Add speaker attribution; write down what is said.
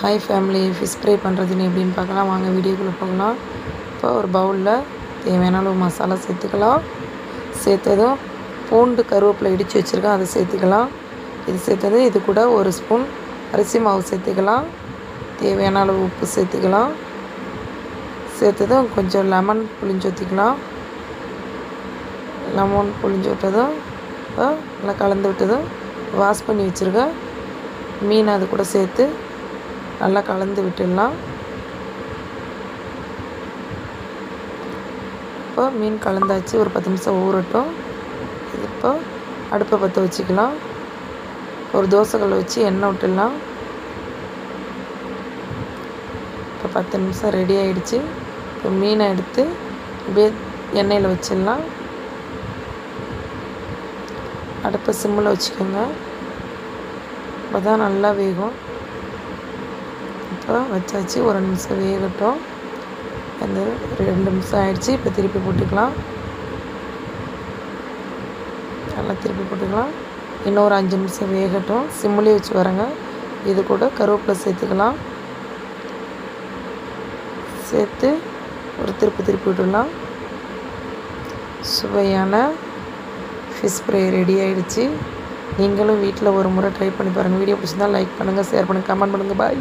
Speaker 1: Hi family, fish fry பண்ணுறதுன்னு எப்படின்னு பார்க்கலாம். வாங்க வீடியோக்குள்ளே போகலாம். இப்போ ஒரு பவுலில் தேவையான அளவு மசாலா சேர்த்துக்கலாம். சேர்த்ததும் பூண்டு கருவேப்பிலை இடித்து வச்சுருக்கேன், அதை சேர்த்துக்கலாம். இது சேர்த்தது இது கூட ஒரு ஸ்பூன் அரிசி மாவு சேர்த்துக்கலாம். தேவையான அளவு உப்பு சேர்த்துக்கலாம். சேர்த்ததும் கொஞ்சம் லெமன் புளிஞ்சு ஊற்றிக்கலாம். லெமன் புளிஞ்சு விட்டதும் நல்லா கலந்து விட்டதும் வாஷ் பண்ணி வச்சுருக்கேன் மீன் அது கூட சேர்த்து நல்லா கலந்து விட்டுடலாம். இப்போ மீன் கலந்தாச்சு, ஒரு 10 நிமிஷம் ஊறட்டும். இது இப்போ அடுப்பை பற்ற வச்சுக்கலாம். ஒரு தோசைக்கல்லை வச்சு எண்ணெய் விட்டுடலாம். இப்போ 10 நிமிஷம் ரெடி ஆகிடுச்சு. இப்போ மீனை எடுத்து அப்படியே எண்ணெயில் வச்சிடலாம். அடுப்பை சிம்மில் வச்சுக்கோங்க, அப்போ தான் நல்லா வேகும். இப்போ வச்சாச்சு, ஒரு 2 நிமிஷம் வேகட்டும். அந்த 2 நிமிஷம் ஆகிடுச்சு. இப்போ திருப்பி போட்டுக்கலாம். நல்லா திருப்பி போட்டுக்கலாம். இன்னொரு 5 நிமிஷம் வேகட்டும். சிம்மிலே வச்சு வரங்க. இது கூட கருவேப்பிலை சேர்த்துக்கலாம். சேர்த்து ஒரு திருப்பி விட்டுடலாம். சுவையான ஃபிஷ் ஃப்ரை ரெடி ஆகிடுச்சு. நீங்களும் வீட்டில் ஒரு முறை ட்ரை பண்ணி பாருங்கள். வீடியோ பிடிச்சிருந்தால் லைக் பண்ணுங்கள், ஷேர் பண்ணுங்கள், கமெண்ட் பண்ணுங்கள். பாய்.